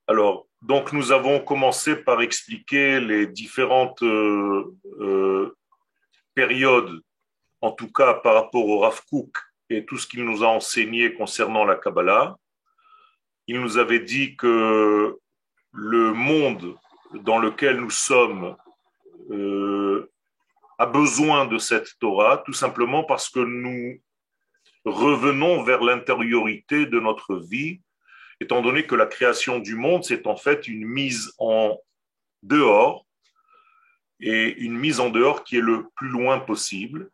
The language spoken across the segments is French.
Alors, donc nous avons commencé par expliquer les différentes périodes, en tout cas par rapport au Rav Kook et tout ce qu'il nous a enseigné concernant la Kabbalah. Il nous avait dit que le monde dans lequel nous sommes a besoin de cette Torah, tout simplement parce que nous revenons vers l'intériorité de notre vie, étant donné que la création du monde, c'est en fait une mise en dehors, et une mise en dehors qui est le plus loin possible,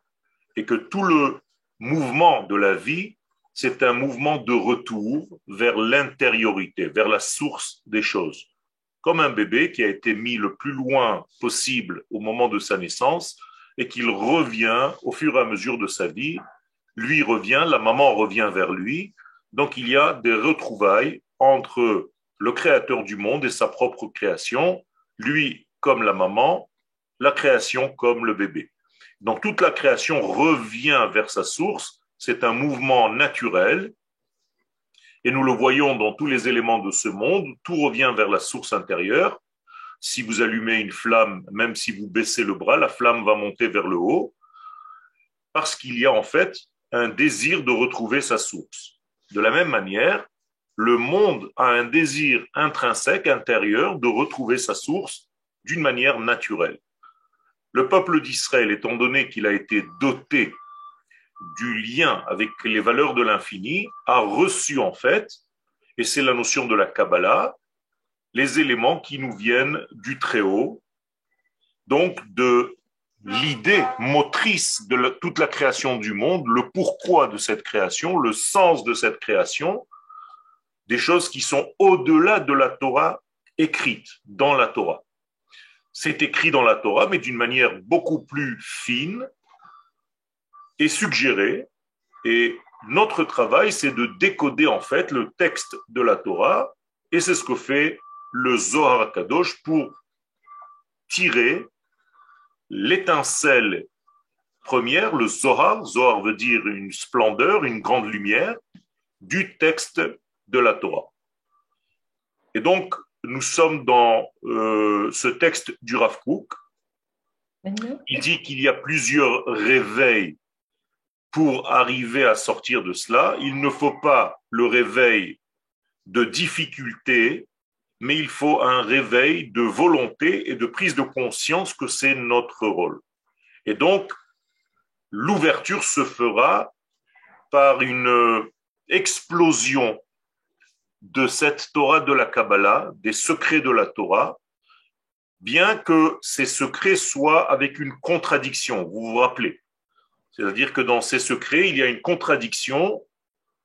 et que tout le mouvement de la vie, c'est un mouvement de retour vers l'intériorité, vers la source des choses. Comme un bébé qui a été mis le plus loin possible au moment de sa naissance et qu'il revient au fur et à mesure de sa vie, lui revient, la maman revient vers lui. Donc il y a des retrouvailles entre le créateur du monde et sa propre création, lui comme la maman, la création comme le bébé. Donc toute la création revient vers sa source, c'est un mouvement naturel, et nous le voyons dans tous les éléments de ce monde, tout revient vers la source intérieure. Si vous allumez une flamme, même si vous baissez le bras, la flamme va monter vers le haut, parce qu'il y a en fait un désir de retrouver sa source. De la même manière, le monde a un désir intrinsèque, intérieur, de retrouver sa source d'une manière naturelle. Le peuple d'Israël, étant donné qu'il a été doté du lien avec les valeurs de l'infini, a reçu en fait, et c'est la notion de la Kabbalah, les éléments qui nous viennent du Très-Haut, donc de l'idée motrice de toute la création du monde, le pourquoi de cette création, le sens de cette création, des choses qui sont au-delà de la Torah écrite dans la Torah. C'est écrit dans la Torah, mais d'une manière beaucoup plus fine et suggérée. Et notre travail, c'est de décoder en fait le texte de la Torah, et c'est ce que fait le Zohar Kadosh pour tirer l'étincelle première, le Zohar. Zohar veut dire une splendeur, une grande lumière du texte de la Torah. Et donc, nous sommes dans ce texte du Rav Kook. Il dit qu'il y a plusieurs réveils pour arriver à sortir de cela. Il ne faut pas le réveil de difficulté, mais il faut un réveil de volonté et de prise de conscience que c'est notre rôle. Et donc, l'ouverture se fera par une explosion de cette Torah de la Kabbalah, des secrets de la Torah, bien que ces secrets soient avec une contradiction, vous vous rappelez. C'est-à-dire que dans ces secrets, il y a une contradiction,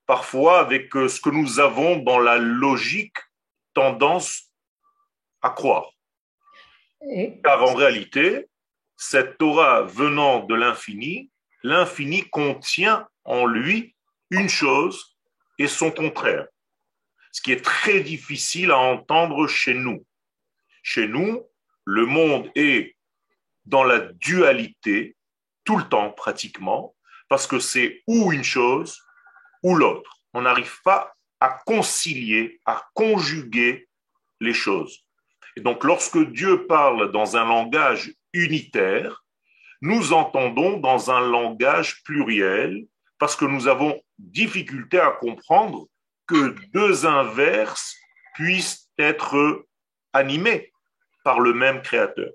parfois avec ce que nous avons dans la logique tendance à croire. Car en réalité, cette Torah venant de l'infini contient en lui une chose et son contraire. Ce qui est très difficile à entendre chez nous. Chez nous, le monde est dans la dualité, tout le temps pratiquement, parce que c'est ou une chose ou l'autre. On n'arrive pas à concilier, à conjuguer les choses. Et donc, lorsque Dieu parle dans un langage unitaire, nous entendons dans un langage pluriel, parce que nous avons difficulté à comprendre que deux inverses puissent être animés par le même créateur.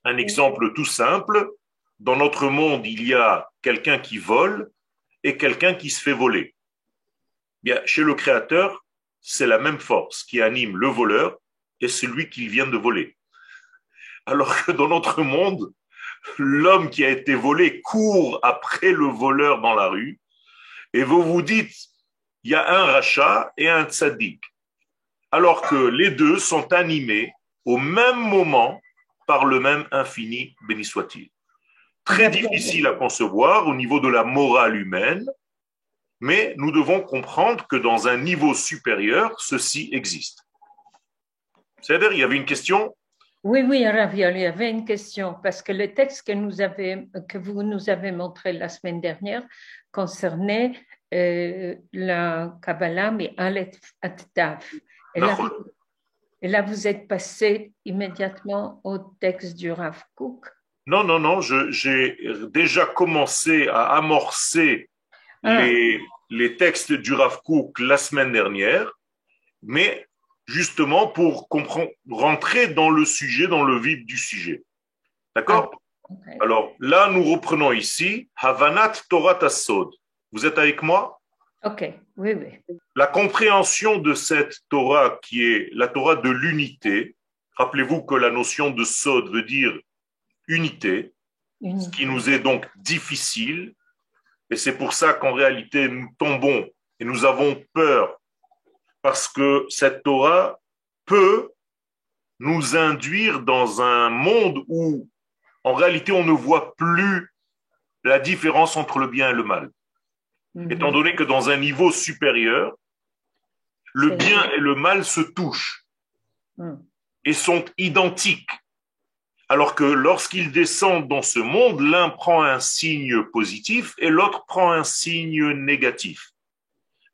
Un exemple tout simple, dans notre monde, il y a quelqu'un qui vole et quelqu'un qui se fait voler. Bien, chez le créateur, c'est la même force qui anime le voleur et celui qui vient de voler. Alors que dans notre monde, l'homme qui a été volé court après le voleur dans la rue et vous vous dites, il y a un rachat et un tzaddik. Alors que les deux sont animés au même moment par le même infini, béni soit-il. Très difficile à concevoir au niveau de la morale humaine, mais nous devons comprendre que dans un niveau supérieur, ceci existe. C'est-à-dire, il y avait une question? Oui, oui, Rav, il y avait une question, parce que le texte que vous nous avez montré la semaine dernière concernait la Kabbalah, mais Aleph at Tav. Et là, et là, vous êtes passé immédiatement au texte du Rav Kook. Non, non, non, j'ai déjà commencé à amorcer les textes du Rav Kook la semaine dernière, mais justement pour rentrer dans le sujet, dans le vif du sujet. D'accord? Okay. Alors là, nous reprenons ici Havanat Torah Tassod. Vous êtes avec moi? Ok, oui, oui. La compréhension de cette Torah qui est la Torah de l'unité. Rappelez-vous que la notion de Sod veut dire unité, ce qui nous est donc difficile. Et c'est pour ça qu'en réalité, nous tombons et nous avons peur parce que cette Torah peut nous induire dans un monde où, en réalité, on ne voit plus la différence entre le bien et le mal. Étant donné que dans un niveau supérieur, le bien et le mal se touchent et sont identiques. Alors que lorsqu'ils descendent dans ce monde, l'un prend un signe positif et l'autre prend un signe négatif.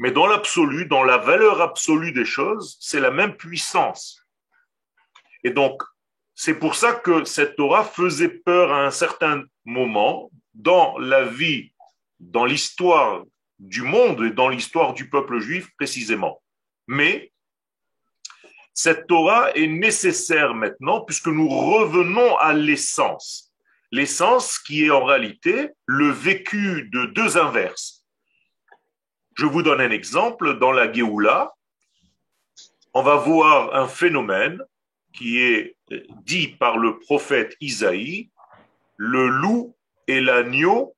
Mais dans l'absolu, dans la valeur absolue des choses, c'est la même puissance. Et donc, c'est pour ça que cette Torah faisait peur à un certain moment dans la vie, dans l'histoire du monde et dans l'histoire du peuple juif précisément. Mais cette Torah est nécessaire maintenant puisque nous revenons à l'essence. L'essence qui est en réalité le vécu de deux inverses. Je vous donne un exemple. Dans la Géoula, on va voir un phénomène qui est dit par le prophète Isaïe, le loup et l'agneau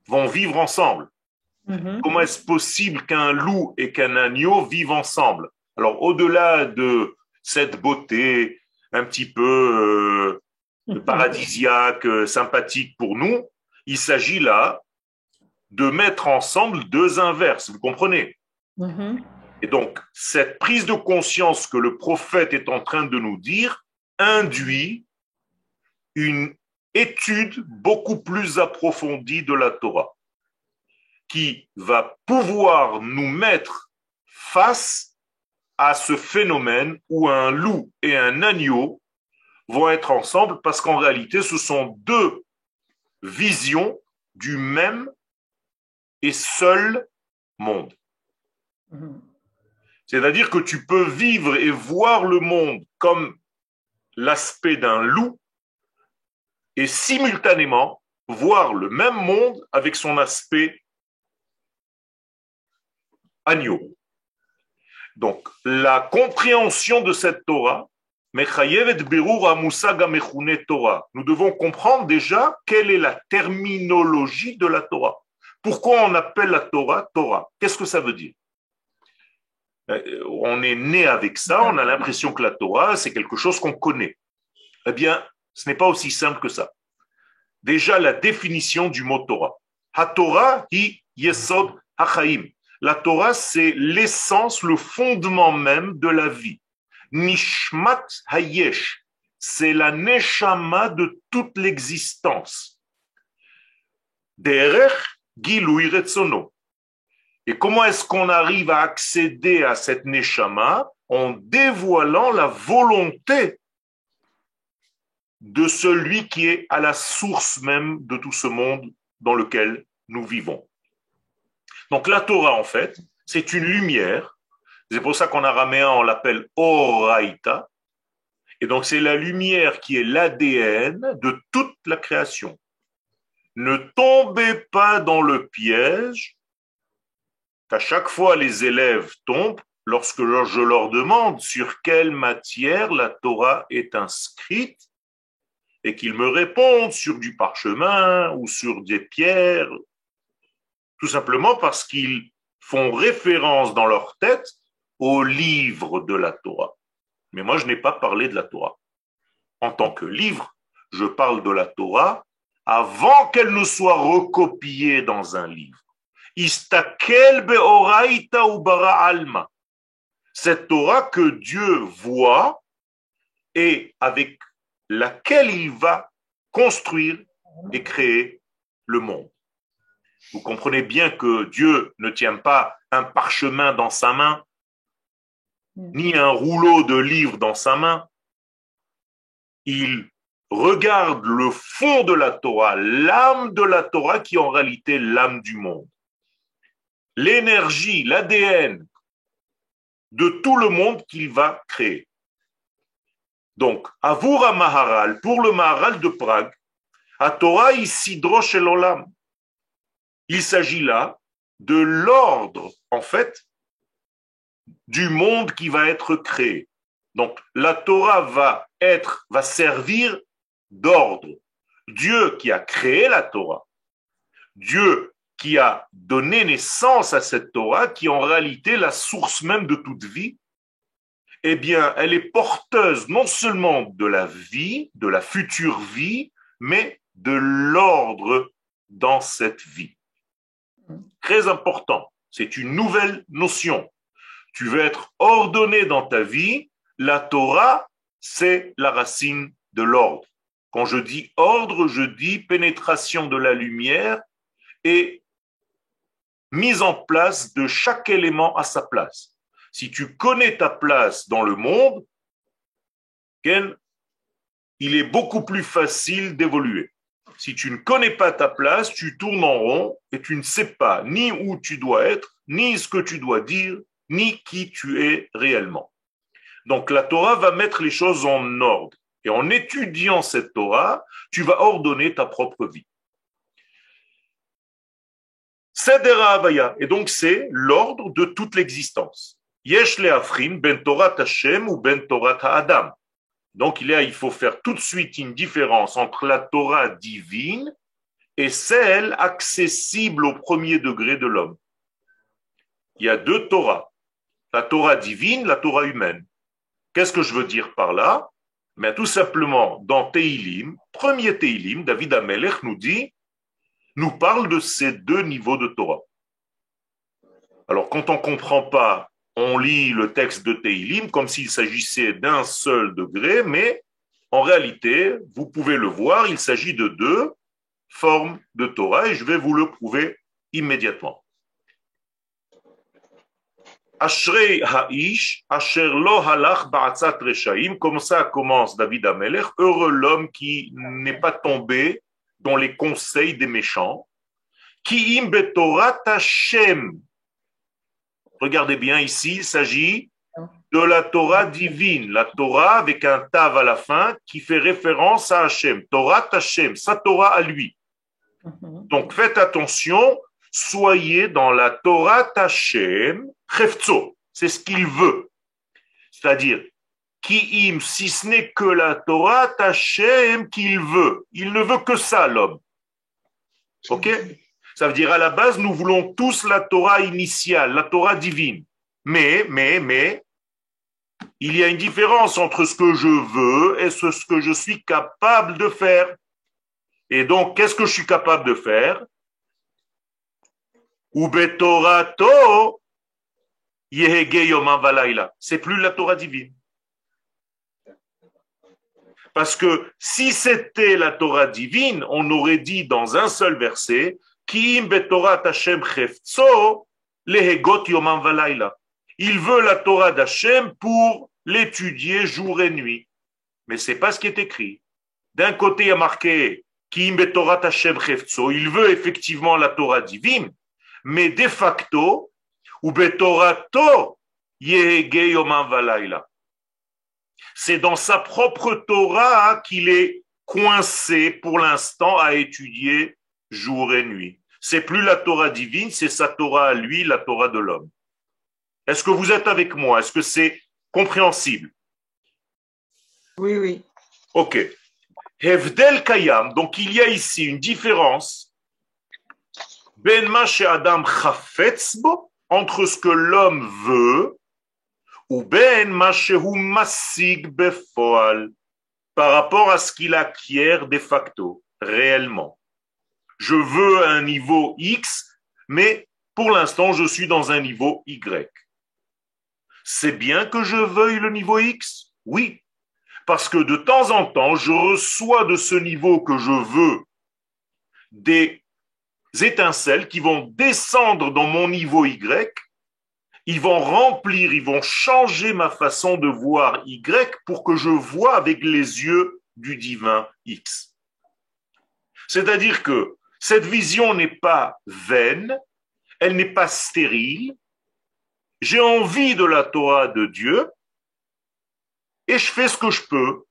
vont vivre ensemble. Comment est-ce possible qu'un loup et qu'un agneau vivent ensemble? Alors, au-delà de cette beauté un petit peu paradisiaque, sympathique pour nous, il s'agit là de mettre ensemble deux inverses, vous comprenez? Et donc, cette prise de conscience que le prophète est en train de nous dire induit une étude beaucoup plus approfondie de la Torah, qui va pouvoir nous mettre face à ce phénomène où un loup et un agneau vont être ensemble parce qu'en réalité, ce sont deux visions du même et seul monde. C'est-à-dire que tu peux vivre et voir le monde comme l'aspect d'un loup et simultanément voir le même monde avec son aspect agneau. Donc, la compréhension de cette Torah, nous devons comprendre déjà quelle est la terminologie de la Torah. Pourquoi on appelle la Torah Torah? Qu'est-ce que ça veut dire? On est né avec ça, on a l'impression que la Torah, c'est quelque chose qu'on connaît. Eh bien, ce n'est pas aussi simple que ça. Déjà, la définition du mot Torah. Ha-Torah hi yesod ha-chaim. La Torah, c'est l'essence, le fondement même de la vie. Nishmat hayesh, c'est la neshama de toute l'existence. Derech gilui retsono. Et comment est-ce qu'on arrive à accéder à cette neshama? En dévoilant la volonté de celui qui est à la source même de tout ce monde dans lequel nous vivons. Donc la Torah, en fait, c'est une lumière. C'est pour ça qu'en araméen, on l'appelle Oraita. Et donc c'est la lumière qui est l'ADN de toute la création. Ne tombez pas dans le piège qu'à chaque fois les élèves tombent lorsque je leur demande sur quelle matière la Torah est inscrite et qu'ils me répondent sur du parchemin ou sur des pierres, tout simplement parce qu'ils font référence dans leur tête au livre de la Torah. Mais moi, je n'ai pas parlé de la Torah. En tant que livre, je parle de la Torah avant qu'elle ne soit recopiée dans un livre. Istakel beoraita ou bara alma. Cette Torah que Dieu voit et avec laquelle il va construire et créer le monde. Vous comprenez bien que Dieu ne tient pas un parchemin dans sa main ni un rouleau de livres dans sa main. Il regarde le fond de la Torah, l'âme de la Torah qui est en réalité l'âme du monde. L'énergie, l'ADN de tout le monde qu'il va créer. Donc, Avura Maharal, pour le Maharal de Prague, à Torah Isidrosh el Olam. Il s'agit là de l'ordre, en fait, du monde qui va être créé. Donc, la Torah va servir d'ordre. Dieu qui a créé la Torah, Dieu qui a donné naissance à cette Torah, qui est en réalité la source même de toute vie, eh bien, elle est porteuse non seulement de la vie, de la future vie, mais de l'ordre dans cette vie. Très important, c'est une nouvelle notion. Tu veux être ordonné dans ta vie, la Torah, c'est la racine de l'ordre. Quand je dis ordre, je dis pénétration de la lumière et mise en place de chaque élément à sa place. Si tu connais ta place dans le monde, il est beaucoup plus facile d'évoluer. Si tu ne connais pas ta place, tu tournes en rond et tu ne sais pas ni où tu dois être, ni ce que tu dois dire, ni qui tu es réellement. Donc la Torah va mettre les choses en ordre. Et en étudiant cette Torah, tu vas ordonner ta propre vie. Sedera Havaya. Et donc c'est l'ordre de toute l'existence. Yesh le'afrin ben Torat Hashem ou ben Torat Ha'adam. Donc il faut faire tout de suite une différence entre la Torah divine et celle accessible au premier degré de l'homme. Il y a deux Torahs. La Torah divine, la Torah humaine. Qu'est-ce que je veux dire par là? Mais tout simplement, dans Teilim, premier Teilim, David Amelech nous parle de ces deux niveaux de Torah. Alors, quand on ne comprend pas, on lit le texte de Teilim comme s'il s'agissait d'un seul degré, mais en réalité, vous pouvez le voir, il s'agit de deux formes de Torah et je vais vous le prouver immédiatement. Ashrei Ha'ish, Asher lo halach ba'atzat reshaim, comme ça commence David Amelech, heureux l'homme qui n'est pas tombé dans les conseils des méchants, ki im betorat Hashem. Regardez bien ici, il s'agit de la Torah divine, la Torah avec un tav à la fin qui fait référence à Hashem, Torah Hashem, sa Torah à lui. Donc faites attention, soyez dans la Torah Hashem, Chefzo, c'est ce qu'il veut. C'est-à-dire, Ki'im, si ce n'est que la Torah Hashem qu'il veut. Il ne veut que ça, l'homme. Ok? Ça veut dire, à la base, nous voulons tous la Torah initiale, la Torah divine. Mais, il y a une différence entre ce que je veux et ce que je suis capable de faire. Et donc, qu'est-ce que je suis capable de faire? Ubetorato yehege yomam valayla. C'est plus la Torah divine. Parce que si c'était la Torah divine, on aurait dit dans un seul verset, Ki'im betorat Hashem chefzo lehegot yomam valayla. Il veut la Torah d'Hashem pour l'étudier jour et nuit. Mais c'est pas ce qui est écrit. D'un côté, il y a marqué Ki'im betorat Hashem chefzo. Il veut effectivement la Torah divine, mais de facto, ou betorato yehege yomam valayla. C'est dans sa propre Torah qu'il est coincé pour l'instant à étudier jour et nuit. C'est plus la Torah divine, c'est sa Torah à lui, la Torah de l'homme. Est-ce que vous êtes avec moi? Est-ce que c'est compréhensible? Oui, oui. Ok. Hevdel kayam, donc il y a ici une différence ben ma she'adam chafetz bo, entre ce que l'homme veut ou ben ma she'hu masig befoal, par rapport à ce qu'il acquiert de facto, réellement. Je veux un niveau X, mais pour l'instant, je suis dans un niveau Y. C'est bien que je veuille le niveau X? Oui, parce que de temps en temps, je reçois de ce niveau que je veux des étincelles qui vont descendre dans mon niveau Y Ils vont remplir, ils vont changer ma façon de voir Y pour que je vois avec les yeux du divin X. C'est-à-dire que cette vision n'est pas vaine, elle n'est pas stérile. J'ai envie de la Torah de Dieu et je fais ce que je peux.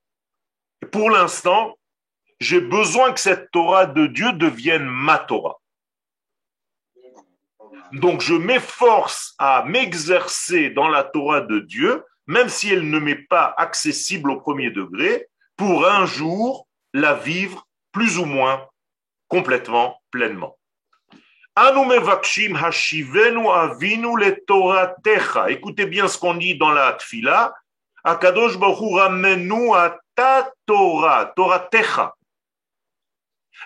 Et pour l'instant, j'ai besoin que cette Torah de Dieu devienne ma Torah. Donc je m'efforce à m'exercer dans la Torah de Dieu, même si elle ne m'est pas accessible au premier degré, pour un jour la vivre plus ou moins complètement, pleinement. Anu mevakshim hashivenu avinu le Toratecha. Écoutez bien ce qu'on dit dans la Tfila. Akadosh Baruch Hu ramenu à ta Torah, Toratecha.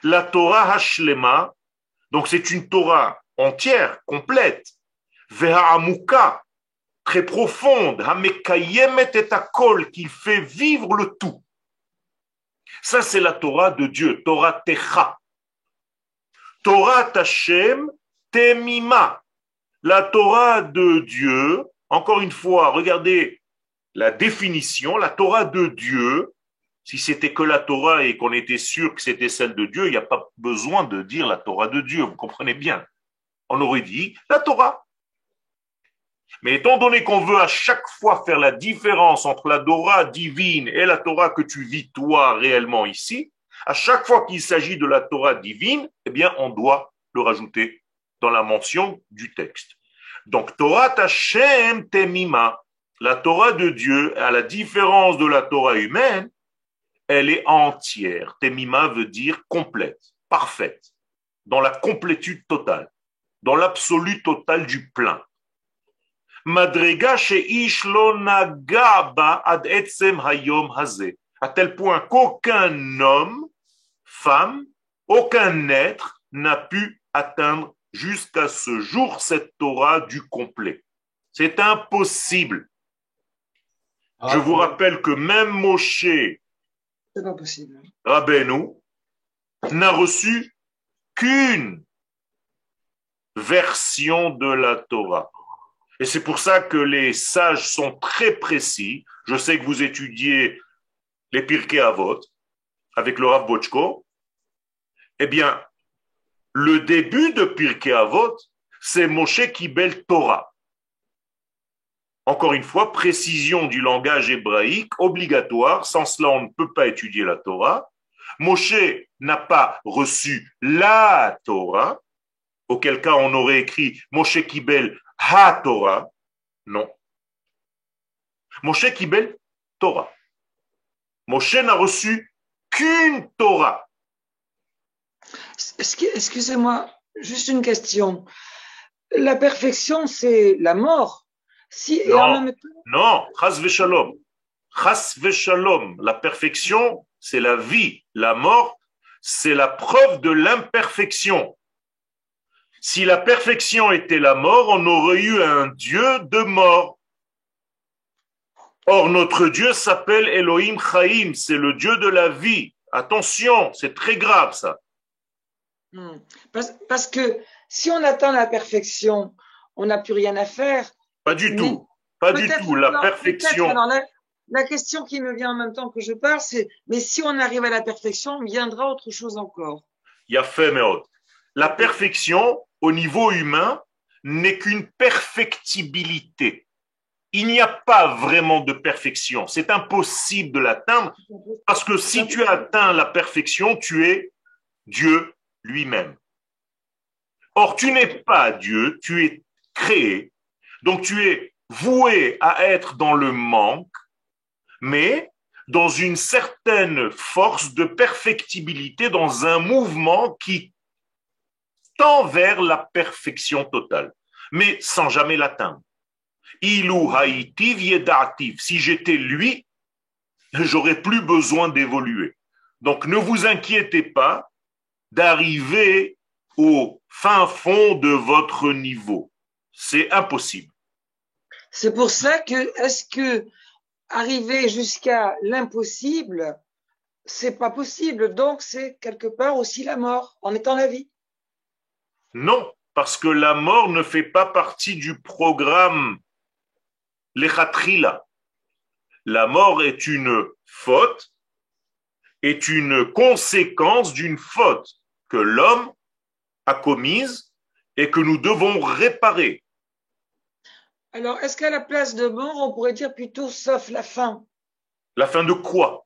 La Torah hashlema, donc c'est une Torah entière, complète, ve'ha'amuka, très profonde, ha'mekayemet et akol, qui fait vivre le tout. Ça, c'est la Torah de Dieu, Torah Techa. Torah Tashem Temima. La Torah de Dieu, encore une fois, regardez la définition, la Torah de Dieu, si c'était que la Torah et qu'on était sûr que c'était celle de Dieu, il n'y a pas besoin de dire la Torah de Dieu, vous comprenez bien. On aurait dit la Torah. Mais étant donné qu'on veut à chaque fois faire la différence entre la Torah divine et la Torah que tu vis toi réellement ici, à chaque fois qu'il s'agit de la Torah divine, eh bien, on doit le rajouter dans la mention du texte. Donc, Torah Hashem Temima, la Torah de Dieu, à la différence de la Torah humaine, elle est entière. Temima veut dire complète, parfaite, dans la complétude totale, dans l'absolu total du plein. Madrega sheish lo naga ba ad etzem hayom hazeh. À tel point qu'aucun homme, femme, aucun être n'a pu atteindre jusqu'à ce jour cette Torah du complet. C'est impossible. Je vous rappelle que même Moshe Rabbeinu n'a reçu qu'une version de la Torah. Et c'est pour ça que les sages sont très précis. Je sais que vous étudiez les Pirkei Avot avec le Rav Bochko. Eh bien, le début de Pirkei Avot, c'est Moshe Kibel Torah. Encore une fois, précision du langage hébraïque obligatoire. Sans cela, on ne peut pas étudier la Torah. Moshe n'a pas reçu la Torah, auquel cas on aurait écrit Moshe Kibel Ha-Torah. Non. Moshe Kibel Torah. Moshe n'a reçu qu'une Torah. Excusez-moi, juste une question. La perfection, c'est la mort. Si, non, et en même temps... non, chas v'shalom. Chas v'shalom. La perfection, c'est la vie. La mort, c'est la preuve de l'imperfection. Si la perfection était la mort, on aurait eu un Dieu de mort. Or, notre Dieu s'appelle Elohim Chaim, c'est le Dieu de la vie. Attention, c'est très grave ça. Parce que si on atteint la perfection, on n'a plus rien à faire. Pas du tout. Pas du tout. La perfection. Alors, la question qui me vient en même temps que je parle, c'est mais si on arrive à la perfection, viendra autre chose encore. Il y a fait, Meod. La perfection, au niveau humain, n'est qu'une perfectibilité. Il n'y a pas vraiment de perfection. C'est impossible de l'atteindre parce que si tu atteins la perfection, tu es Dieu lui-même. Or, tu n'es pas Dieu, tu es créé. Donc, tu es voué à être dans le manque, mais dans une certaine force de perfectibilité, dans un mouvement qui tend vers la perfection totale, mais sans jamais l'atteindre. Ilu haïtiv yedativ. Si j'étais lui, j'aurais plus besoin d'évoluer. Donc ne vous inquiétez pas d'arriver au fin fond de votre niveau. C'est impossible. C'est pour ça que, est-ce que arriver jusqu'à l'impossible, c'est pas possible. Donc c'est quelque part aussi la mort en étant la vie. Non, parce que la mort ne fait pas partie du programme Lechatrila. La mort est une faute, est une conséquence d'une faute que l'homme a commise et que nous devons réparer. Alors, est-ce qu'à la place de mort, on pourrait dire plutôt sauf la fin? La fin de quoi?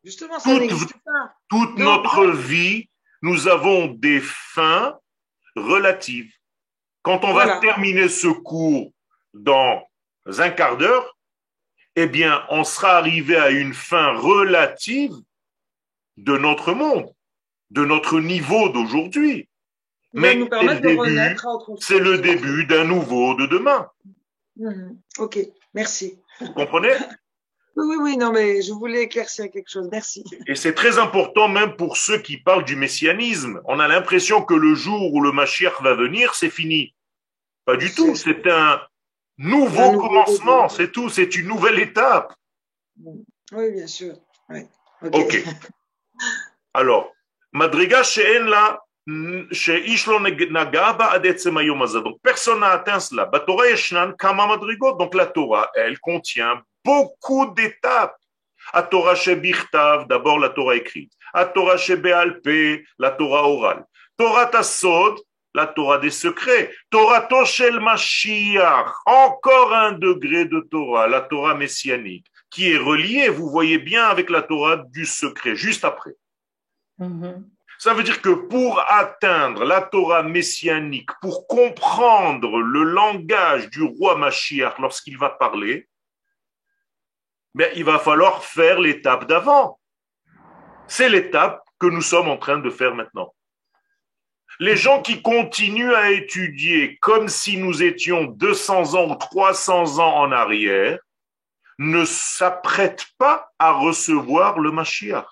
Justement, ça n'existe pas. Toute notre vie, nous avons des fins relatives. Quand on va terminer ce cours dans un quart d'heure, eh bien, on sera arrivé à une fin relative de notre monde, de notre niveau d'aujourd'hui. Mais c'est le début d'un nouveau de demain. Ok, merci. Vous comprenez? Oui, non, mais je voulais éclaircir quelque chose. Merci. Et c'est très important même pour ceux qui parlent du messianisme. On a l'impression que le jour où le Mashiach va venir, c'est fini. Pas du tout, c'est un nouveau commencement, c'est tout, c'est une nouvelle étape. Oui, bien sûr. Oui. Ok. Alors, Madriga she'en la she'ish lo naga ba ad etzem hayom hazeh. Donc personne n'a atteint cela. Batorah yeshnan kama madrigot. Donc la Torah, elle contient beaucoup d'étapes. A Torah shebichtav, d'abord la Torah écrite. A Torah shebe'alpe, la Torah orale. Torah tasod, la Torah des secrets. Torah toshel Mashiach, encore un degré de Torah, la Torah messianique, qui est reliée, vous voyez bien, avec la Torah du secret, juste après. Ça veut dire que pour atteindre la Torah messianique, pour comprendre le langage du roi Mashiach lorsqu'il va parler, ben, il va falloir faire l'étape d'avant. C'est l'étape que nous sommes en train de faire maintenant. Les gens qui continuent à étudier comme si nous étions 200 ans ou 300 ans en arrière ne s'apprêtent pas à recevoir le Mashiach.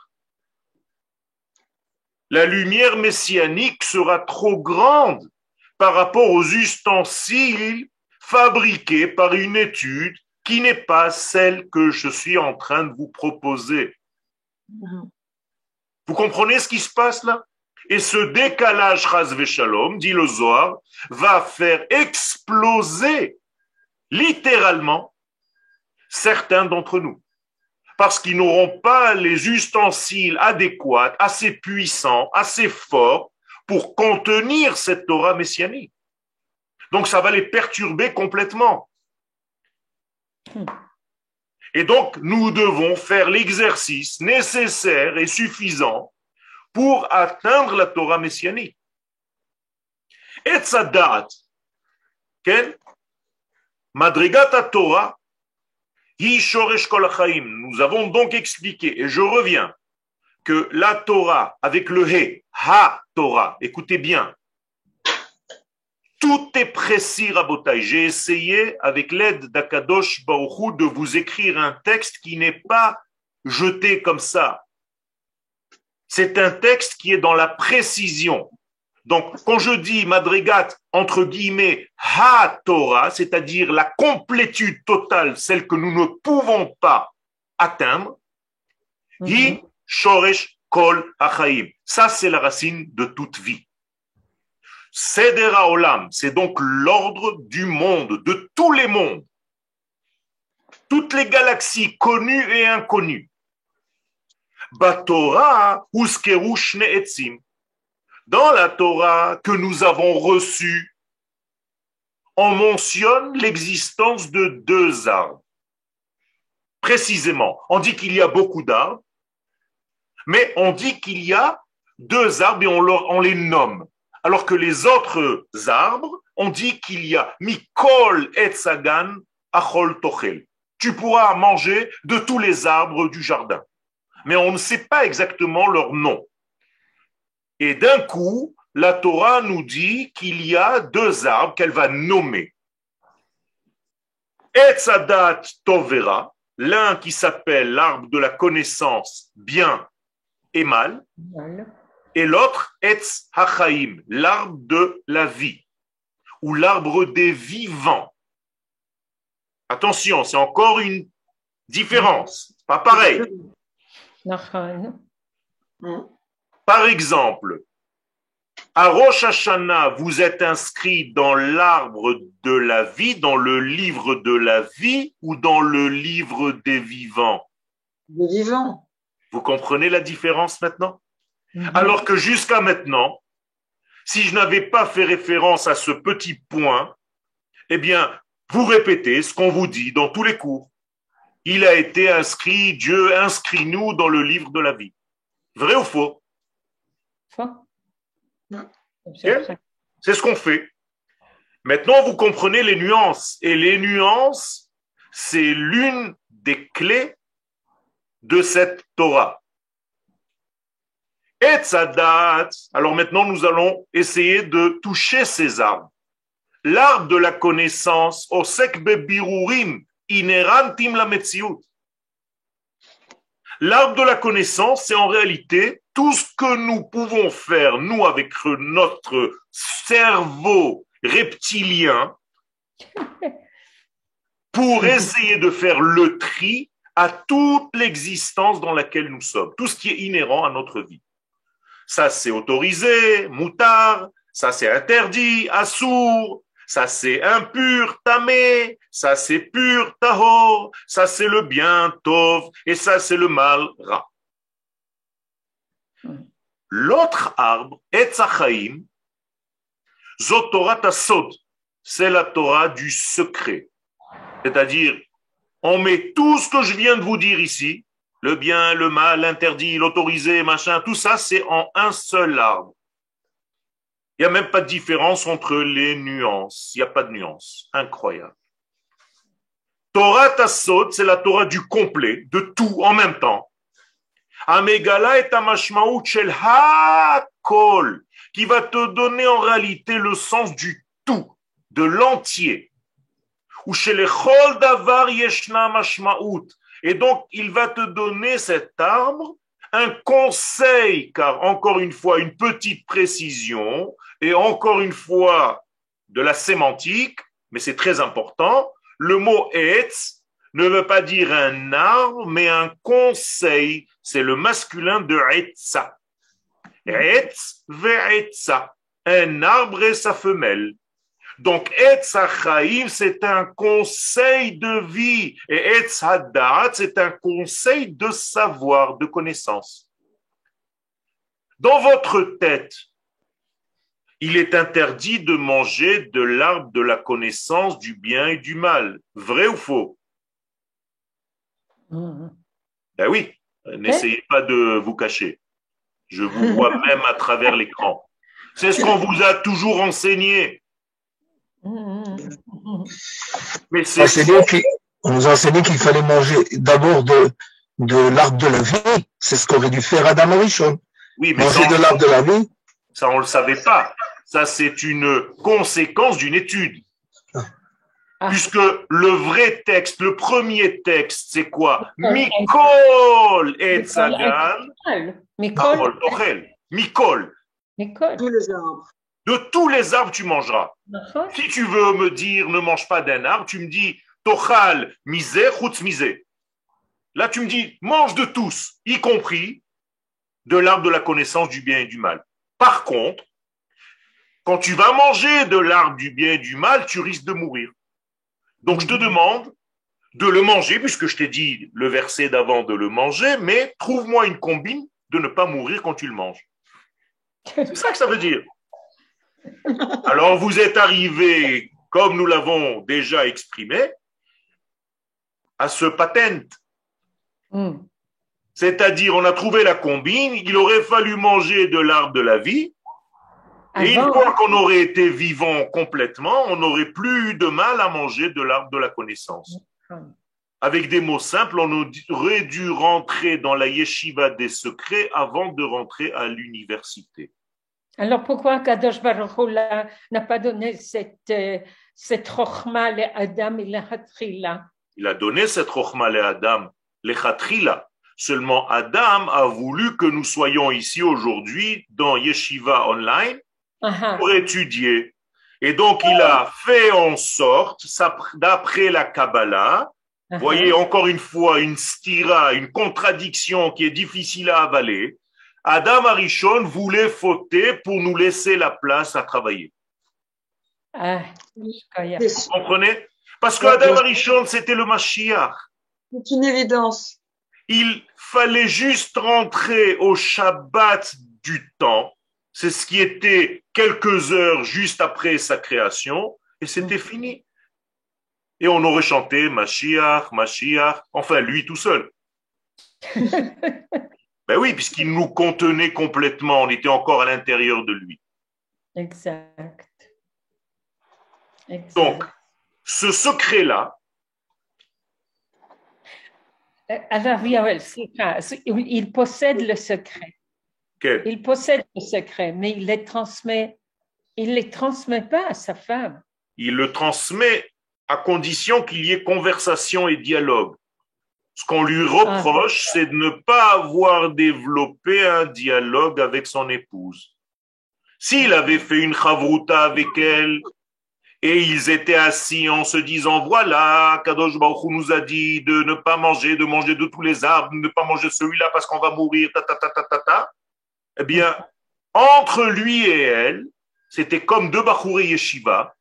La lumière messianique sera trop grande par rapport aux ustensiles fabriqués par une étude qui n'est pas celle que je suis en train de vous proposer. Vous comprenez ce qui se passe là? Et ce décalage, Chas Veshalom, dit le Zohar, va faire exploser littéralement certains d'entre nous. Parce qu'ils n'auront pas les ustensiles adéquats, assez puissants, assez forts pour contenir cette Torah messianique. Donc ça va les perturber complètement. Et donc nous devons faire l'exercice nécessaire et suffisant pour atteindre la Torah messianique. Et Tzadat, Madrigat Torah, nous avons donc expliqué, et je reviens, que la Torah, avec le He, Ha-Torah, écoutez bien, tout est précis, Rabotai. J'ai essayé, avec l'aide d'Akadosh Baruch Hu, de vous écrire un texte qui n'est pas jeté comme ça. C'est un texte qui est dans la précision. Donc, quand je dis Madrigat, entre guillemets, Ha-Torah, c'est-à-dire la complétude totale, celle que nous ne pouvons pas atteindre, Hi Shoresh Kol Achaim. Ça, c'est la racine de toute vie. Seder HaOlam, c'est donc l'ordre du monde, de tous les mondes. Toutes les galaxies connues et inconnues. Batorah Uskeru Shne Etzim. Dans la Torah que nous avons reçue, on mentionne l'existence de 2 arbres. Précisément, on dit qu'il y a beaucoup d'arbres, mais on dit qu'il y a 2 arbres et on les nomme. Alors que les autres arbres, on dit qu'il y a Mikol Etzagan Achol Tochel. Tu pourras manger de tous les arbres du jardin. Mais on ne sait pas exactement leur nom. Et d'un coup, la Torah nous dit qu'il y a 2 arbres qu'elle va nommer. Etzadat Tovera, l'un qui s'appelle l'arbre de la connaissance bien et mal, et l'autre Etz Hachaim, l'arbre de la vie, ou l'arbre des vivants. Attention, c'est encore une différence, pas pareil. Par exemple, À Rosh Hashanah, vous êtes inscrit dans l'arbre de la vie, dans le livre de la vie ou dans le livre des vivants? Des vivants. Vous comprenez la différence maintenant? Mhm. Alors que jusqu'à maintenant, si je n'avais pas fait référence à ce petit point, eh bien, vous répétez ce qu'on vous dit dans tous les cours. Il a été inscrit, Dieu inscrit-nous dans le livre de la vie. Vrai ou faux? Faux. Ouais. C'est Ok. vrai. C'est ce qu'on fait. Maintenant, vous comprenez les nuances. Et les nuances, c'est l'une des clés de cette Torah. Et Tzadat. Alors maintenant, nous allons essayer de toucher ces arbres. L'arbre de la connaissance, Osek bebirurim, inerantim la metziut. L'arbre de la connaissance, c'est en réalité tout ce que nous pouvons faire, nous, avec notre cerveau reptilien, pour essayer de faire le tri à toute l'existence dans laquelle nous sommes, tout ce qui est inhérent à notre vie. Ça, c'est autorisé, moutard, ça, c'est interdit, assour, ça, c'est impur, tamé, ça, c'est pur, tahor, ça, c'est le bien, tov, et ça, c'est le mal, ra. L'autre arbre, Etz HaChaim, Zot Torah Tasod, c'est la Torah du secret. C'est-à-dire, on met tout ce que je viens de vous dire ici, le bien, le mal, l'interdit, l'autorisé, machin, tout ça, c'est en un seul arbre. Il n'y a même pas de différence entre les nuances. Il n'y a pas de nuance. Incroyable. Torah Tassod, c'est la Torah du complet, de tout en même temps. Amegala et Amashmaout shel hakol, qui va te donner en réalité le sens du tout, de l'entier. Ou chez les chol davar yeshna mashmaout. Et donc, il va te donner cet arbre un conseil, car encore une fois, une petite précision, et encore une fois, de la sémantique, mais c'est très important. Le mot etz ne veut pas dire un arbre, mais un conseil. C'est le masculin de etza. Etz ve'etza. Un arbre et sa femelle. Donc, Etz HaChaim, c'est un conseil de vie. Et Etz HaDaat, c'est un conseil de savoir, de connaissance. Dans votre tête, il est interdit de manger de l'arbre de la connaissance du bien et du mal. Vrai ou faux? Mhm. Ben oui, n'essayez pas de vous cacher. Je vous vois même à travers l'écran. C'est ce qu'on vous a toujours enseigné. Mhm. Mais c'est On nous a enseigné qu'il fallait manger d'abord de l'arbre de la vie. C'est ce qu'aurait dû faire Adam Arishon. oui, mais Manger de l'arbre de la vie. ça, on ne le savait pas. Ça, c'est une conséquence d'une étude. Ah. Puisque le vrai texte, le premier texte, c'est quoi? Mikol et Tzagan. Mikol. Mikol. Mikol. Tous les arbres. De tous les arbres, tu mangeras. D'accord. Si tu veux me dire ne mange pas d'un arbre, tu me dis Tochal misé, chutz misé. Là, tu me dis mange de tous, y compris de l'arbre de la connaissance du bien et du mal. Par contre, quand tu vas manger de l'arbre du bien et du mal, tu risques de mourir. Donc, je te demande de le manger, puisque je t'ai dit le verset d'avant de le manger, mais trouve-moi une combine de ne pas mourir quand tu le manges. C'est ça que ça veut dire. Alors, vous êtes arrivé, comme nous l'avons déjà exprimé, à ce patent. Mhm. C'est-à-dire, on a trouvé la combine, il aurait fallu manger de l'arbre de la vie, et une Avant, fois qu'on aurait été vivant complètement, on n'aurait plus eu de mal à manger de l'arbre de la connaissance. Avec des mots simples, on aurait dû rentrer dans la yeshiva des secrets avant de rentrer à l'université. Alors pourquoi Kadosh Baruch Hu n'a pas donné cette chokhma à Adam et à Hatrila? Il a donné cette chokhma à Adam, les Chatrila. Seulement Adam a voulu que nous soyons ici aujourd'hui dans Yeshiva Online pour étudier. Et donc il a fait en sorte, d'après la Kabbalah, voyez encore une fois une stira, une contradiction qui est difficile à avaler. Adam Arishon voulait fauter pour nous laisser la place à travailler. Ah, Vous comprenez? Parce que Adam Arishon, c'était le Mashiach. C'est une évidence. Il fallait juste rentrer au Shabbat du temps. C'est ce qui était quelques heures juste après sa création. Et c'était fini. Et on aurait chanté Mashiach, Mashiach. Enfin, lui tout seul. Ben oui, puisqu'il nous contenait complètement. On était encore à l'intérieur de lui. Exact. Donc, ce secret-là, alors, il possède le secret. quel? Il possède le secret, mais il les transmet pas à sa femme. Il le transmet à condition qu'il y ait conversation et dialogue. Ce qu'on lui reproche, c'est de ne pas avoir développé un dialogue avec son épouse. S'il avait fait une chavruta avec elle, et ils étaient assis en se disant, voilà, Kadosh Baruch Hu nous a dit de ne pas manger, de manger de tous les arbres, de ne pas manger celui-là parce qu'on va mourir, Eh bien, entre lui et elle, c'était comme deux Bachourei Yeshiva.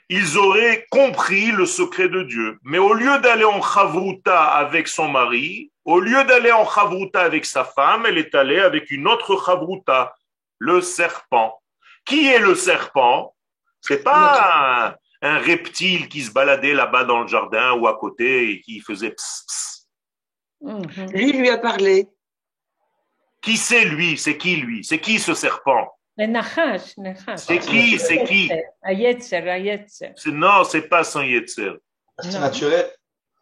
Ils auraient compris le secret de Dieu. Mais au lieu d'aller en chavruta avec son mari, au lieu d'aller en chavruta avec sa femme, elle est allée avec une autre chavruta, le serpent. Qui est le serpent? C'est pas un reptile qui se baladait là-bas dans le jardin ou à côté et qui faisait pss, pss. Lui a parlé. Qui c'est lui? C'est qui lui? C'est qui ce serpent? Le Nachash. C'est qui? C'est qui? Ayetzer. Non, c'est pas son Yetzer. C'est naturel.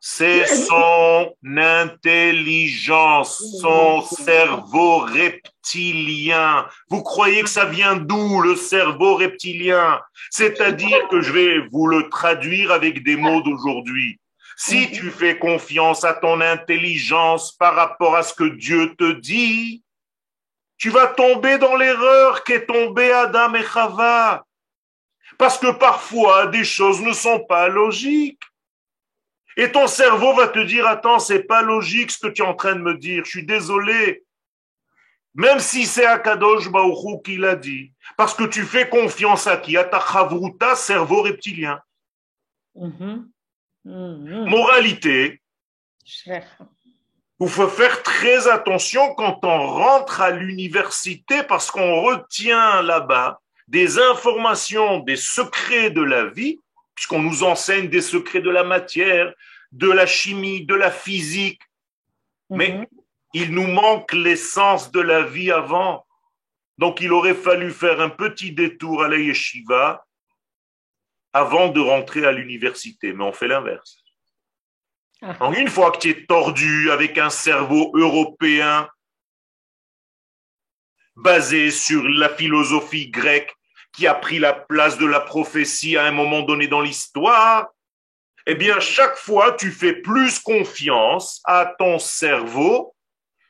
C'est son intelligence, son cerveau reptilien. Vous croyez que ça vient d'où, le cerveau reptilien? C'est-à-dire que je vais vous le traduire avec des mots d'aujourd'hui. Si tu fais confiance à ton intelligence par rapport à ce que Dieu te dit, tu vas tomber dans l'erreur qu'est tombé Adam et Chava. Parce que parfois, des choses ne sont pas logiques. Et ton cerveau va te dire, attends, c'est pas logique ce que tu es en train de me dire, je suis désolé. Même si c'est Akadosh Baruch Hu qui l'a dit. Parce que tu fais confiance à qui? À ta chavruta, cerveau reptilien. Moralité, il faut faire très attention quand on rentre à l'université parce qu'on retient là-bas des informations, des secrets de la vie, puisqu'on nous enseigne des secrets de la matière, de la chimie, de la physique. Mais il nous manque l'essence de la vie avant. Donc il aurait fallu faire un petit détour à la yeshiva avant de rentrer à l'université. Mais on fait l'inverse. Donc, une fois que tu es tordu avec un cerveau européen basé sur la philosophie grecque qui a pris la place de la prophétie à un moment donné dans l'histoire, eh bien, chaque fois, tu fais plus confiance à ton cerveau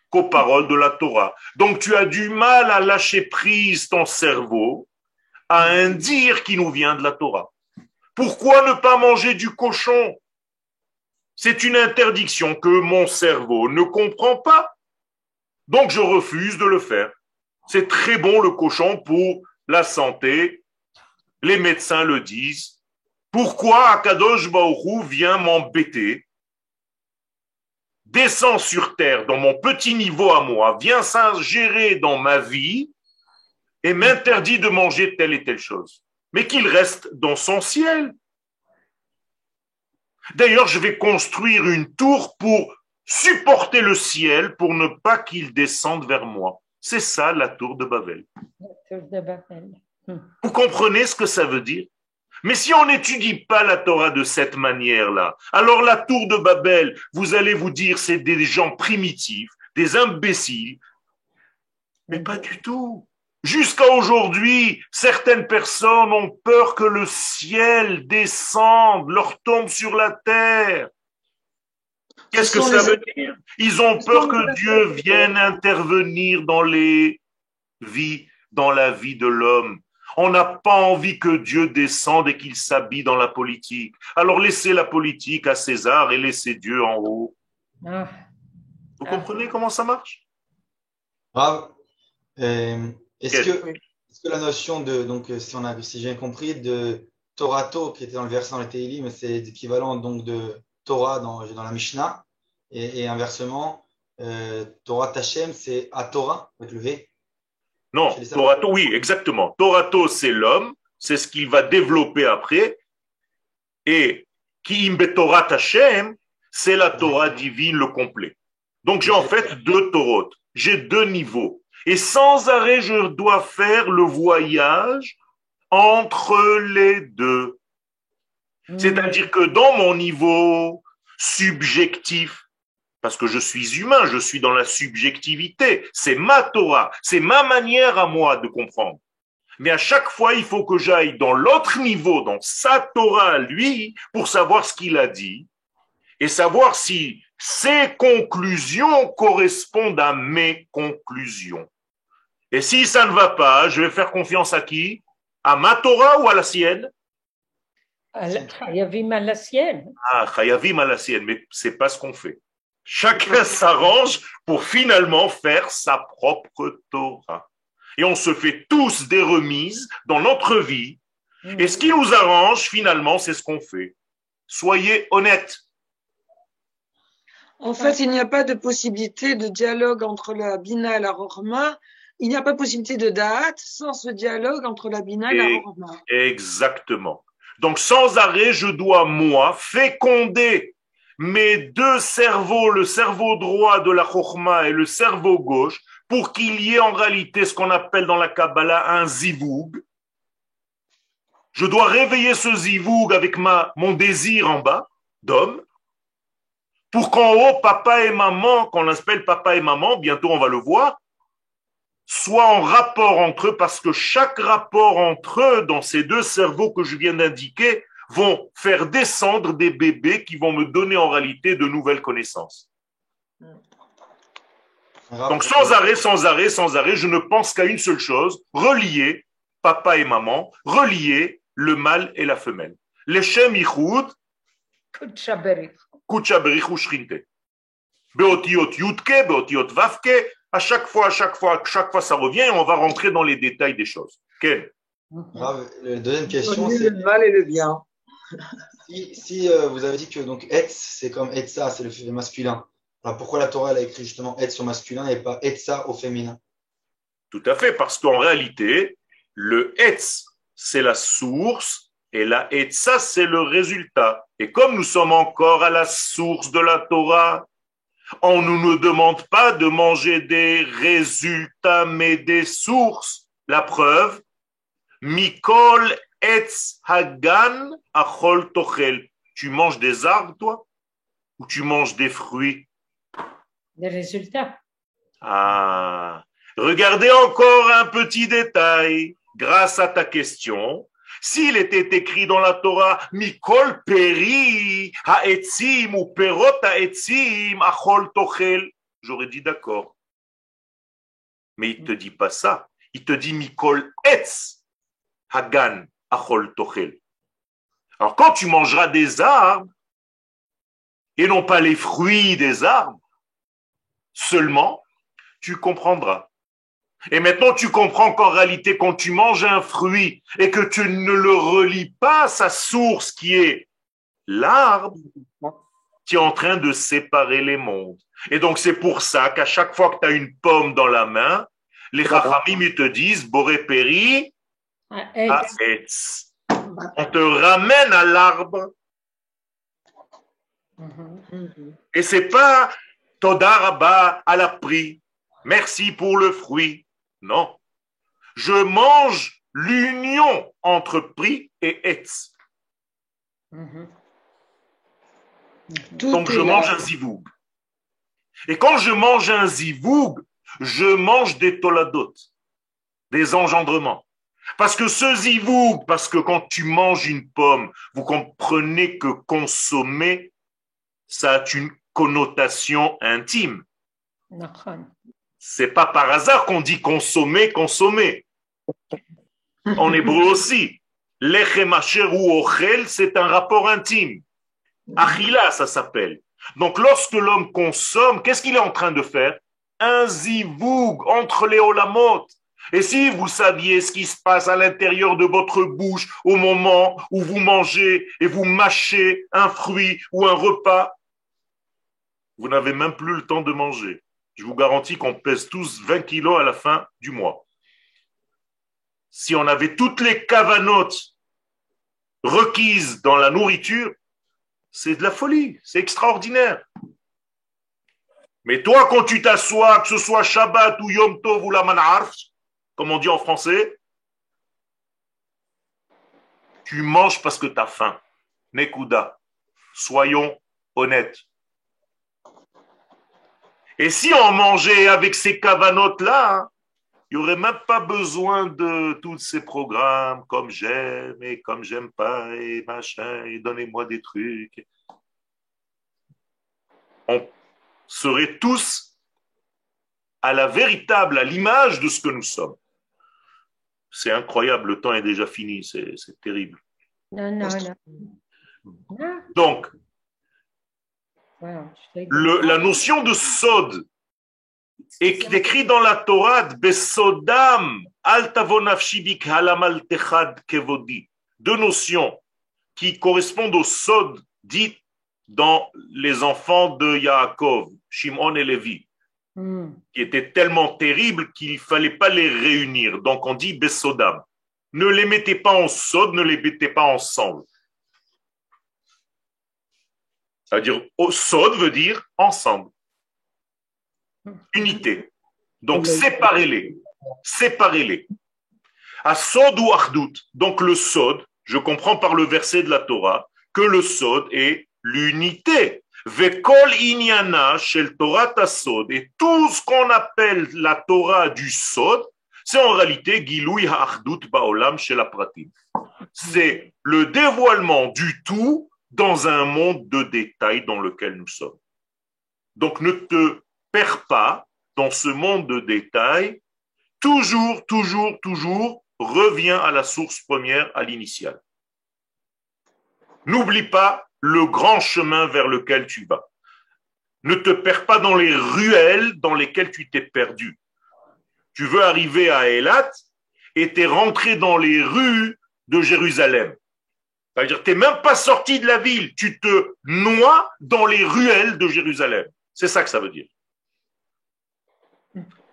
qu'aux paroles de la Torah. Donc, tu as du mal à lâcher prise ton cerveau à un dire qui nous vient de la Torah. Pourquoi ne pas manger du cochon? C'est une interdiction que mon cerveau ne comprend pas. Donc, je refuse de le faire. C'est très bon le cochon pour la santé. Les médecins le disent. Pourquoi Akadosh Baruch Hu vient m'embêter, descend sur terre dans mon petit niveau à moi, vient s'ingérer dans ma vie et m'interdit de manger telle et telle chose, mais qu'il reste dans son ciel. D'ailleurs, je vais construire une tour pour supporter le ciel pour ne pas qu'il descende vers moi. C'est ça la tour de Babel. La tour de Babel. Vous comprenez ce que ça veut dire? Mais si on n'étudie pas la Torah de cette manière-là, alors la tour de Babel, vous allez vous dire c'est des gens primitifs, des imbéciles. Mais pas du tout. Jusqu'à aujourd'hui, certaines personnes ont peur que le ciel descende, leur tombe sur la terre. Qu'est-ce que ça veut dire? Ils ont peur que Dieu vienne intervenir dans les vies, dans la vie de l'homme. On n'a pas envie que Dieu descende et qu'il s'habille dans la politique. Alors laissez la politique à César et laissez Dieu en haut. Vous comprenez comment ça marche? Rav, est-ce Quel? que, est-ce que la notion de, donc, si j'ai bien compris, de Torato, qui était dans le verset dans le Tehillim, c'est l'équivalent donc de Torah dans la Mishnah, et inversement, Torah Tachem, c'est à Torah, avec le V, chez Non, les Samaritains. Torato, oui, exactement. Torato, c'est l'homme, c'est ce qu'il va développer après. Et Ki im betorat Hashem, c'est la Torah divine, le complet. Donc j'ai en fait deux Torot, j'ai deux niveaux. Et sans arrêt, je dois faire le voyage entre les deux. C'est-à-dire que dans mon niveau subjectif, parce que je suis humain, je suis dans la subjectivité, c'est ma Torah, c'est ma manière à moi de comprendre. Mais à chaque fois, il faut que j'aille dans l'autre niveau, dans sa Torah, lui, pour savoir ce qu'il a dit et savoir si ses conclusions correspondent à mes conclusions. Et si ça ne va pas, je vais faire confiance à qui? À ma Torah ou à la sienne? Chayavim à la sienne. Ah, Chayavim à la sienne, mais c'est pas ce qu'on fait. Chacun s'arrange pour finalement faire sa propre Torah. Et on se fait tous des remises dans notre vie. Et ce qui nous arrange, finalement, c'est ce qu'on fait. Soyez honnêtes. En fait, il n'y a pas de possibilité de dialogue entre la Bina et la Rochma. Il n'y a pas de possibilité de Da'at sans ce dialogue entre la Bina et la Rochma. Exactement. Donc, sans arrêt, je dois, moi, féconder mes deux cerveaux, le cerveau droit de la Chokhma et le cerveau gauche, pour qu'il y ait en réalité ce qu'on appelle dans la Kabbalah un zivoug. Je dois réveiller ce zivoug avec mon désir en bas, d'homme, pour qu'en haut, papa et maman, qu'on appelle papa et maman, bientôt on va le voir, soient en rapport entre eux, parce que chaque rapport entre eux, dans ces deux cerveaux que je viens d'indiquer, vont faire descendre des bébés qui vont me donner en réalité de nouvelles connaissances. Donc sans arrêt, sans arrêt, sans arrêt, je ne pense qu'à une seule chose, relier papa et maman, relier le mâle et la femelle. Leshem yichud, kutcha berich u'shchinte. Beotiot yutke, beotiot vavke, à chaque fois, ça revient et on va rentrer dans les détails des choses. Quel? La deuxième question, c'est c'est le mal et le bien. si vous avez dit que donc Etz, c'est comme Etza, c'est le masculin. Alors pourquoi la Torah elle a écrit justement Etz au masculin et pas Etza au féminin? Tout à fait, parce qu'en réalité, le Etz, c'est la source et la Etza, c'est le résultat. Et comme nous sommes encore à la source de la Torah, on ne nous demande pas de manger des résultats, mais des sources. La preuve, Mikol Etz Hagan Achol Tochel. Tu manges des arbres, toi? Ou tu manges des fruits? Des résultats. Ah, regardez encore un petit détail. Grâce à ta question, s'il était écrit dans la Torah, Mikol Peri Haetzim ou Perot Haetzim Achol Tochel, j'aurais dit d'accord. Mais il ne te dit pas ça. Il te dit Mikol Etz Hagan Achol Tochel. Alors quand tu mangeras des arbres, et non pas les fruits des arbres, seulement, tu comprendras. Et maintenant, tu comprends qu'en réalité, quand tu manges un fruit et que tu ne le relis pas à sa source qui est l'arbre, tu es en train de séparer les mondes. Et donc, c'est pour ça qu'à chaque fois que tu as une pomme dans la main, les Chachamim ils te disent Boré Péri, Haetz. On te ramène à l'arbre. Et c'est pas Toda Rabba à la prix. Merci pour le fruit. Non. Je mange l'union entre prix et etz. Donc je mange un zivoug. Et quand je mange un zivoug, je mange des toladot, des engendrements. Parce que ce zivoug, parce que quand tu manges une pomme, vous comprenez que consommer, ça a une connotation intime. C'est pas par hasard qu'on dit consommer, consommer. En hébreu aussi. Lechem asher hu ochel, c'est un rapport intime. Achila, ça s'appelle. Donc lorsque l'homme consomme, qu'est-ce qu'il est en train de faire? un zivoug entre les olamot. Et si vous saviez ce qui se passe à l'intérieur de votre bouche au moment où vous mangez et vous mâchez un fruit ou un repas, vous n'avez même plus le temps de manger. Je vous garantis qu'on pèse tous 20 kilos à la fin du mois. Si on avait toutes les cavanotes requises dans la nourriture, c'est de la folie, c'est extraordinaire. Mais toi, quand tu t'assois, que ce soit Shabbat ou Yom Tov ou la Man'arf, comme on dit en français, tu manges parce que tu as faim. Nekuda. Soyons honnêtes. Et si on mangeait avec ces cavanotes-là, il n'y aurait même pas besoin de tous ces programmes comme j'aime et comme j'aime pas et machin et donnez-moi des trucs. On serait tous à à l'image de ce que nous sommes. C'est incroyable, le temps est déjà fini, c'est terrible. Non. Donc, la notion de sod est écrite dans la Torah, Besodam, al tavonafshi bikhalam al techad kevodi. Deux notions qui correspondent au sod dit dans les enfants de Yaakov, Shimon et Lévi, qui étaient tellement terribles qu'il ne fallait pas les réunir. Donc on dit Besodam. Ne les mettez pas en sod, ne les mettez pas ensemble. C'est-à-dire, sod veut dire ensemble. Unité. Donc séparez-les. Séparez-les. À sod ou achdout. Donc le sod, je comprends par le verset de la Torah que le sod est l'unité. Vekol inyana shel Torah tasod. Et tout ce qu'on appelle la Torah du sod, c'est en réalité Giloui ha'achdout ba'olam shel apratim. C'est le dévoilement du tout dans un monde de détails dans lequel nous sommes. Donc ne te perds pas dans ce monde de détails. Toujours, reviens à la source première, à l'initiale. N'oublie pas le grand chemin vers lequel tu vas. Ne te perds pas dans les ruelles dans lesquelles tu t'es perdu. Tu veux arriver à Eilat et tu es rentré dans les rues de Jérusalem. C'est-à-dire que tu n'es même pas sorti de la ville, tu te noies dans les ruelles de Jérusalem. C'est ça que ça veut dire.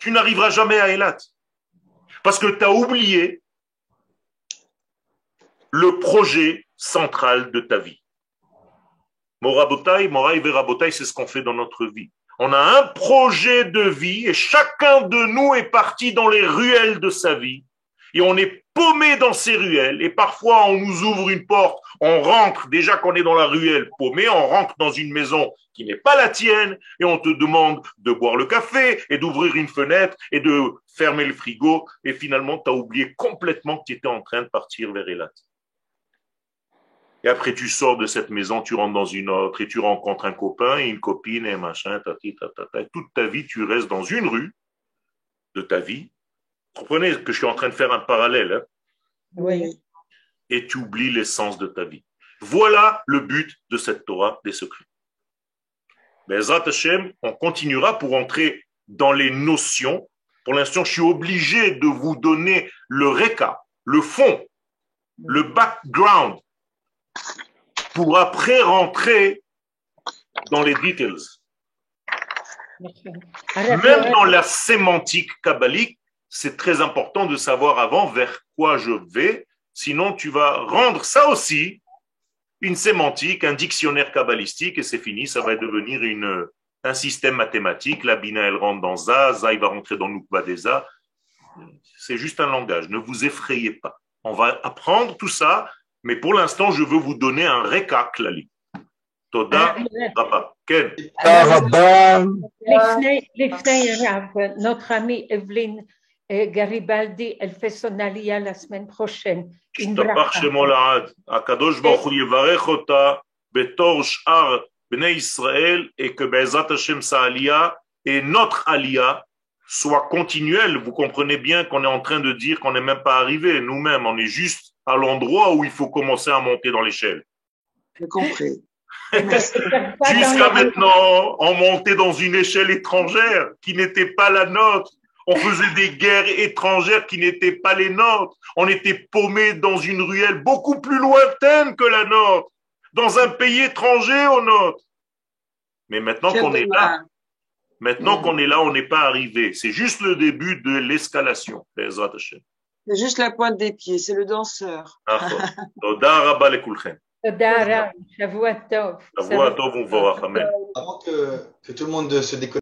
Tu n'arriveras jamais à Eilat. Parce que tu as oublié le projet central de ta vie. Morabotai, Moraï Verabotai, c'est ce qu'on fait dans notre vie. On a un projet de vie et chacun de nous est parti dans les ruelles de sa vie. Et on est paumé dans ces ruelles. Et parfois, on nous ouvre une porte, on rentre, déjà qu'on est dans la ruelle paumé, on rentre dans une maison qui n'est pas la tienne et on te demande de boire le café et d'ouvrir une fenêtre et de fermer le frigo. Et finalement, tu as oublié complètement que tu étais en train de partir vers Eilat. Et après, tu sors de cette maison, tu rentres dans une autre et tu rencontres un copain et une copine et machin, tati. Toute ta vie, tu restes dans une rue de ta vie. Comprenez que je suis en train de faire un parallèle. Hein? Oui. Et tu oublies l'essence de ta vie. Voilà le but de cette Torah des secrets. Be'ezrat Hashem, on continuera pour entrer dans les notions. Pour l'instant, je suis obligé de vous donner le réca, le fond, le background, pour après rentrer dans les details. Même dans la sémantique kabbalique, c'est très important de savoir avant vers quoi je vais, sinon tu vas rendre ça aussi une sémantique, un dictionnaire kabbalistique et c'est fini, ça va devenir un système mathématique. La Bina, elle rentre dans Za, Za, il va rentrer dans Nukba des Za. C'est juste un langage, ne vous effrayez pas. On va apprendre tout ça, mais pour l'instant, je veux vous donner un réca klali. Toda Rabba. Ken. Notre amie Evelyne Garibaldi, elle fait son aliyah la semaine prochaine. השתבח שמו לעד. הקדוש ברוך הוא יברך אותה בתור שאר בני ישראל et que בעזרת השם sa aliyah et notre aliyah soit continuelle. Vous comprenez bien qu'on est en train de dire qu'on n'est même pas arrivé nous-mêmes. On est juste à l'endroit où il faut commencer à monter dans l'échelle. J'ai compris. Jusqu'à maintenant, on montait dans une échelle étrangère qui n'était pas la nôtre. On faisait des guerres étrangères qui n'étaient pas les nôtres. On était paumés dans une ruelle beaucoup plus lointaine que la nôtre, dans un pays étranger au nôtre. Mais maintenant qu'on est là, on n'est pas arrivé. C'est juste le début de l'escalation. C'est juste la pointe des pieds, c'est le danseur. תודה רב, שבוע טוב. Avant que tout le monde se déconnecte.